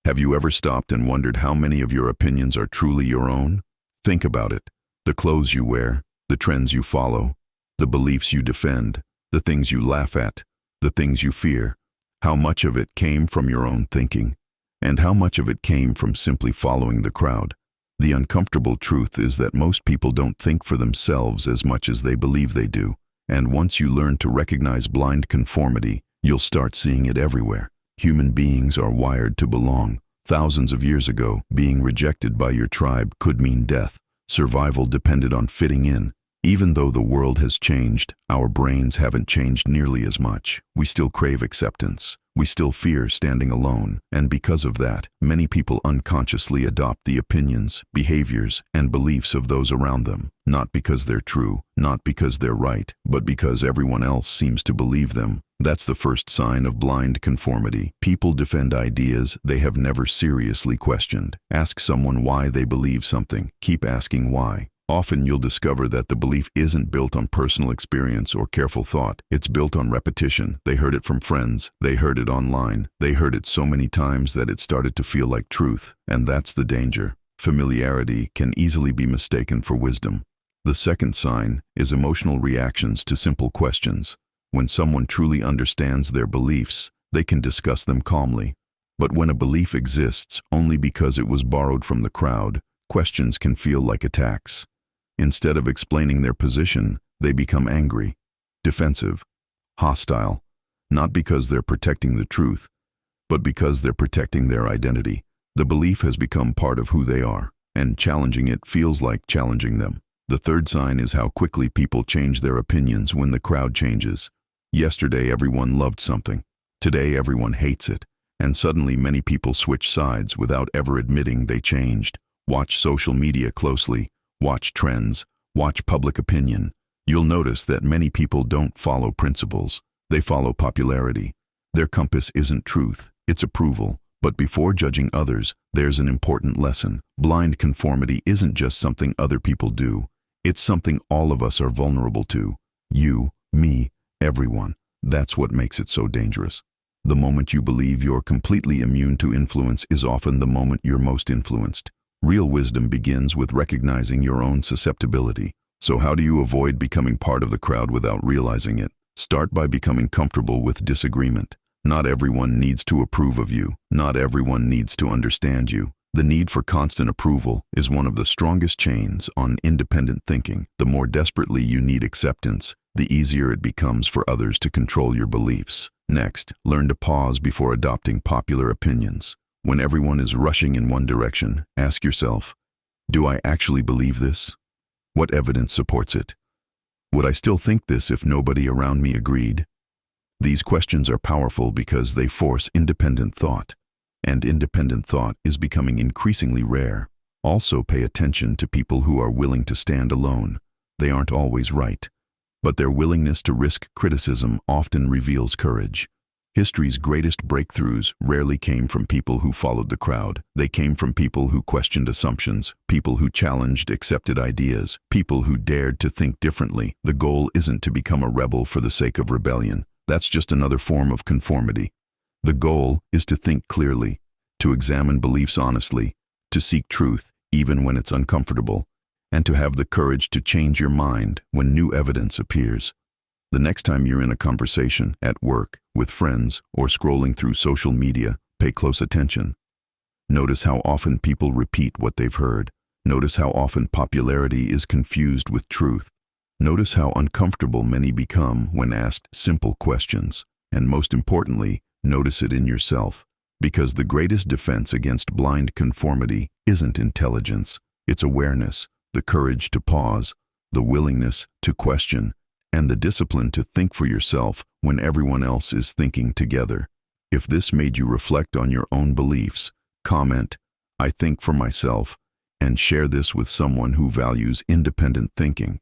Have you ever stopped and wondered how many of your opinions are truly your own? Think about it. The clothes you wear, the trends you follow, the beliefs you defend, the things you laugh at, the things you fear. How much of it came from your own thinking? And how much of it came from simply following the crowd? The uncomfortable truth is that most people don't think for themselves as much as they believe they do. And once you learn to recognize blind conformity, you'll start seeing it everywhere. Human beings are wired to belong. Thousands of years ago, being rejected by your tribe could mean death. Survival depended on fitting in. Even though the world has changed, our brains haven't changed nearly as much. We still crave acceptance. We still fear standing alone, and because of that, many people unconsciously adopt the opinions, behaviors, and beliefs of those around them, not because they're true, not because they're right, but because everyone else seems to believe them. That's the first sign of blind conformity. People defend ideas they have never seriously questioned. Ask someone why they believe something. Keep asking why. Often you'll discover that the belief isn't built on personal experience or careful thought. It's built on repetition. They heard it from friends. They heard it online. They heard it so many times that it started to feel like truth. And that's the danger. Familiarity can easily be mistaken for wisdom. The second sign is emotional reactions to simple questions. When someone truly understands their beliefs, they can discuss them calmly. But when a belief exists only because it was borrowed from the crowd, questions can feel like attacks. Instead of explaining their position, they become angry, defensive, hostile, not because they're protecting the truth, but because they're protecting their identity. The belief has become part of who they are, and challenging it feels like challenging them. The third sign is how quickly people change their opinions when the crowd changes. Yesterday everyone loved something. Today everyone hates it. And suddenly many people switch sides without ever admitting they changed. Watch social media closely. Watch trends, watch public opinion. You'll notice that many people don't follow principles. They follow popularity. Their compass isn't truth, it's approval. But before judging others, there's an important lesson. Blind conformity isn't just something other people do. It's something all of us are vulnerable to. You, me, everyone. That's what makes it so dangerous. The moment you believe you're completely immune to influence is often the moment you're most influenced. Real wisdom begins with recognizing your own susceptibility. So how do you avoid becoming part of the crowd without realizing it? Start by becoming comfortable with disagreement. Not everyone needs to approve of you. Not everyone needs to understand you. The need for constant approval is one of the strongest chains on independent thinking. The more desperately you need acceptance, the easier it becomes for others to control your beliefs. Next, learn to pause before adopting popular opinions. When everyone is rushing in one direction, ask yourself, do I actually believe this? What evidence supports it? Would I still think this if nobody around me agreed? These questions are powerful because they force independent thought, and independent thought is becoming increasingly rare. Also pay attention to people who are willing to stand alone. They aren't always right, but their willingness to risk criticism often reveals courage. History's greatest breakthroughs rarely came from people who followed the crowd. They came from people who questioned assumptions, people who challenged accepted ideas, people who dared to think differently. The goal isn't to become a rebel for the sake of rebellion. That's just another form of conformity. The goal is to think clearly, to examine beliefs honestly, to seek truth even when it's uncomfortable, and to have the courage to change your mind when new evidence appears. The next time you're in a conversation, at work, with friends, or scrolling through social media, pay close attention. Notice how often people repeat what they've heard. Notice how often popularity is confused with truth. Notice how uncomfortable many become when asked simple questions. And most importantly, notice it in yourself. Because the greatest defense against blind conformity isn't intelligence, it's awareness, the courage to pause, the willingness to question, and the discipline to think for yourself when everyone else is thinking together. If this made you reflect on your own beliefs, comment, "I think for myself," and share this with someone who values independent thinking.